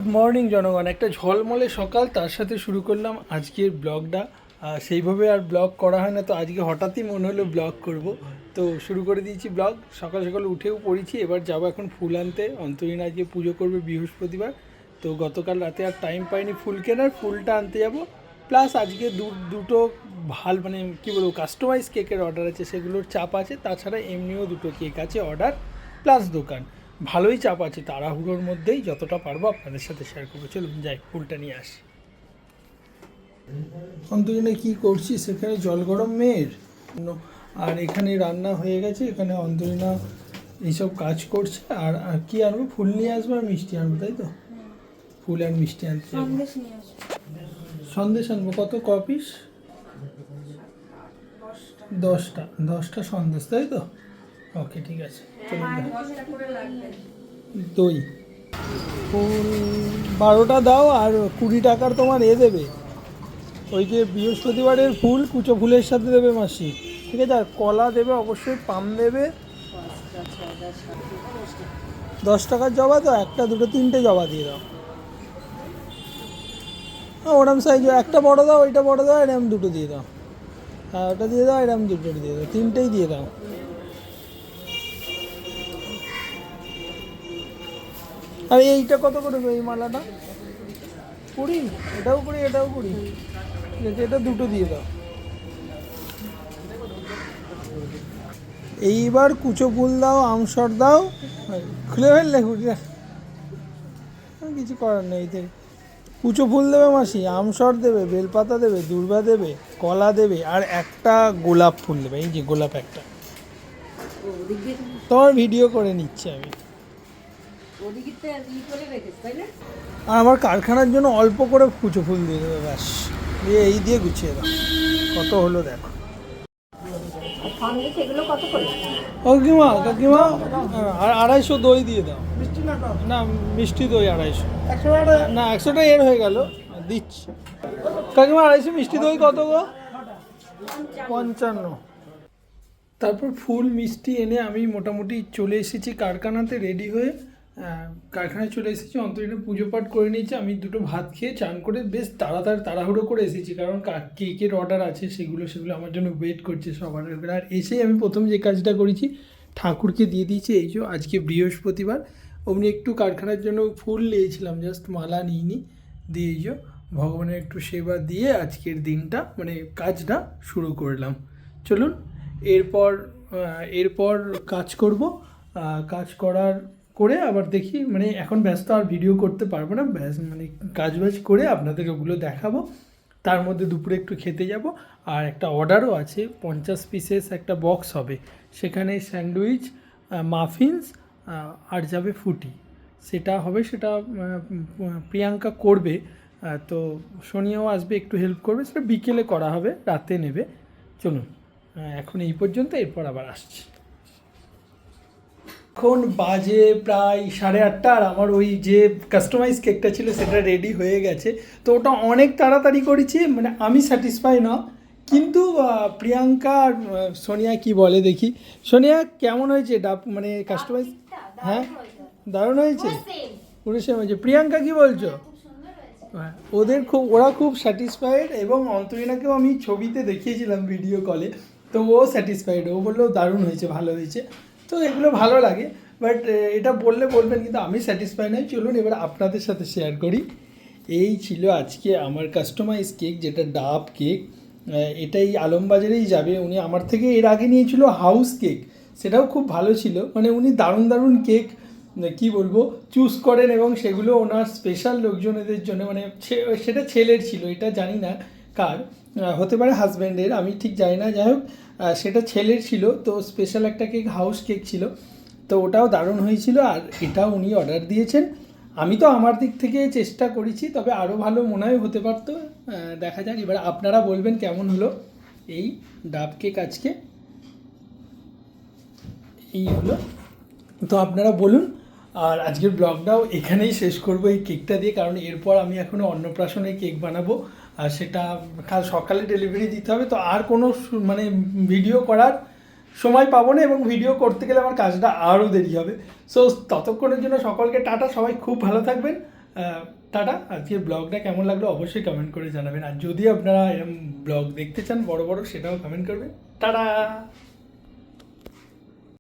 Good morning জনগণ, একটা ঝলমলে সকাল, তার সাথে শুরু করলাম আজকের ব্লগটা। সেইভাবে আর ব্লগ করা হয় না, তো আজকে হঠাৎই মনে হলো ব্লগ করব, তো শুরু করে দিয়েছি ব্লগ। সকাল সকাল উঠেও পড়েছি, এবার যাবো এখন ফুল আনতে। অন্তরীণ আজকে পুজো করবে বৃহস্পতিবার, তো গতকাল রাতে আর টাইম পাইনি ফুল কেনার, ফুলটা আনতে যাব। প্লাস আজকে দুটো মানে কী বলবো, কাস্টমাইজ কেকের অর্ডার আছে, সেগুলোর চাপ আছে। তাছাড়া এমনিও দুটো কেক আছে অর্ডার, প্লাস দোকান। ভালোই চাপ আছে, তাড়াহুড়োর মধ্যেই যতটা পারবো আপনাদের সাথে শেয়ার করবো। চলুন যাই, ফুলটা নিয়ে আসি। অন্তরীণে কী করছি, সেখানে জল গরম মেয়ের, আর এখানে রান্না হয়ে গেছে। এখানে অন্তরীণা এইসব কাজ করছে। আর আর কি আনবো, ফুল নিয়ে আসবো আর মিষ্টি আনবো, তাই তো? ফুল আর মিষ্টি আনতে যাবো। সন্দেশ আনবো, কত পিস? 10টা সন্দেশ, তাই তো? ওকে, ঠিক আছে, চলুন। দই ফুল 12টা দাও, আর 20 টাকার তোমার দেবে, ওই যে বৃহস্পতিবারের ফুল, কুচো ফুলের সাথে দেবে মাসি, ঠিক আছে? আর কলা দেবে অবশ্যই, পাম দেবে। 10 টাকার জবা তো, একটা দুটো তিনটে জবা দিয়ে দাও। ওরম সাইজ, একটা বড় দাও, ওইটা বড় দাও, এরম দুটো দিয়ে দাও। হ্যাঁ, ওটা দিয়ে দাও, এরম দুটো দিয়ে দাও, তিনটেই দিয়ে দাও। আর এইটা কত করে এই মালাটা? 20? এটাও 20, এটাও 20, ঠিক আছে, এটা দুটো দিয়ে দাও। এইবার কুচো ফুল দাও, আমসর দাও। খুলে ফেললে কুচিটা, কিছু করার নেই। কুচো ফুল দেবে মাসি, আমসর দেবে, বেলপাতা দেবে, দূর্বা দেবে, কলা দেবে, আর একটা গোলাপ ফুল দেবে। এই যে গোলাপ একটা, তোমার ভিডিও করে নিচ্ছি আমি। আর আমার কারখানার জন্য অল্প করে কুচো ফুল দিয়ে দেবে, ব্যাস। দিয়ে এই দিয়ে গুছিয়ে দাও। কত হলো দেখো। কাকিমা কাকিমা, আর 250 দই দিয়ে দাও। না, মিষ্টি দই 250। না, 100টা এর হয়ে গেল, দিচ্ছি। কাকিমা 250 মিষ্টি দই কত গো? 55। তারপর ফুল মিষ্টি এনে আমি মোটামুটি চলে এসেছি কারখানাতে, রেডি হয়ে কারখানায় চলে এসেছি। অন্তরীণে পুজো পাঠ করে নিয়েছি, আমি দুটো ভাত খেয়ে চান করে বেশ তাড়াহুড়ো করে এসেছি, কারণ কেকের অর্ডার আছে, সেগুলো আমার জন্য ওয়েট করছে সব অর্ডার। আর এসেই আমি প্রথম যে কাজটা করেছি, ঠাকুরকে দিয়ে দিয়েছি। এই যে আজকে বৃহস্পতিবার, অমনি একটু কারখানার জন্য ফুল নিয়েছিলাম, জাস্ট মালা নিইনি। দিয়ে এই যে ভগবানের একটু সেবা দিয়ে আজকের দিনটা, মানে কাজটা শুরু করলাম। চলুন, এরপর কাজ করব। কাজ করে আবার দেখি, মানে এখন ব্যস্ত, আর ভিডিও করতে পারবো না, মানে কাজ করে আপনাদের ওগুলো দেখাবো। তার মধ্যে দুপুরে একটু খেতে যাব। আর একটা অর্ডারও আছে, 50 পিসেস একটা বক্স হবে, সেখানে স্যান্ডউইচ, মাফিনস, আর যাবে ফুটি। সেটা হবে, সেটা প্রিয়াঙ্কা করবে। তো সোনিয়াও আসবে, একটু হেল্প করবে, সেটা বিকেলে করা হবে, রাতে নেবে। চলুন, এখন এই পর্যন্ত, এরপর আবার আসছি। এখন বাজে প্রায় 8:30, আর আমার ওই যে কাস্টমাইজ কেকটা ছিল সেটা রেডি হয়ে গেছে। তো ওটা অনেক তাড়াতাড়ি করেছি, মানে আমি স্যাটিসফাই না, কিন্তু প্রিয়াঙ্কা আর সোনিয়া কি বলে দেখি। সোনিয়া, কেমন হয়েছে মানে কাস্টমাইজ? হ্যাঁ, দারুণ হয়েছে, পুরো সেম হয়েছে। প্রিয়াঙ্কা কি বলছো? হ্যাঁ, ওরা খুব স্যাটিসফাইড, এবং অন্তরীণাকেও আমি ছবিতে দেখিয়েছিলাম ভিডিও কলে, তো ও স্যাটিসফাইড, ও বললো দারুণ হয়েছে, ভালো হয়েছে। তো এগুলো ভালো লাগে, বাট এটা বলবেন, কিন্তু আমি স্যাটিসফাই নই। চলুন এবার আপনাদের সাথে শেয়ার করি। এই ছিল আজকে আমার কাস্টমাইজ কেক, যেটা ডাব কেক। এটাই আলমবাজারেই যাবে। উনি আমার থেকে এর আগে নিয়েছিল হাউস কেক, সেটাও খুব ভালো ছিল। মানে উনি দারুণ কেক কি বলবো চুজ করেন, এবং সেগুলো ওনার স্পেশাল লোকজনেদের জন্য, মানে সেটা ছেলের ছিল, এটা জানি না কার, হতে পারে হাজব্যান্ডের, আমি ঠিক জানি না। যাই হোক, সেটা ছেলের ছিল, তো স্পেশাল একটা কেক, হাউস কেক ছিল, তো ওটাও দারুণ হয়েছিল। আর এটাও উনি অর্ডার দিয়েছেন। আমি তো আমার দিক থেকে চেষ্টা করেছি, তবে আরও ভালো মনে হয় হতে পারতো, দেখা যাক। এবার আপনারা বলবেন কেমন হলো এই ডাব কেক আজকে। এই হলো, তো আপনারা বলুন। আর আজকের ব্লগটাও এখানেই শেষ করব এই কেকটা দিয়ে, কারণ এরপর আমি এখনও অন্নপ্রাশনে কেক বানাবো, আর সেটা কাল সকালে ডেলিভারি দিতে হবে। তো আর কোনো মানে ভিডিও করার সময় পাবো না, এবং ভিডিও করতে গেলে আমার কাজটা আরও দেরি হবে। সো ততক্ষণের জন্য সকলকে টাটা, সবাই খুব ভালো থাকবেন, টাটা। আজকের ব্লগটা কেমন লাগলো অবশ্যই কমেন্ট করে জানাবেন, আর যদি আপনারা এরকম ব্লগ দেখতে চান বড় বড় সেটাও কমেন্ট করবেন। টাটা।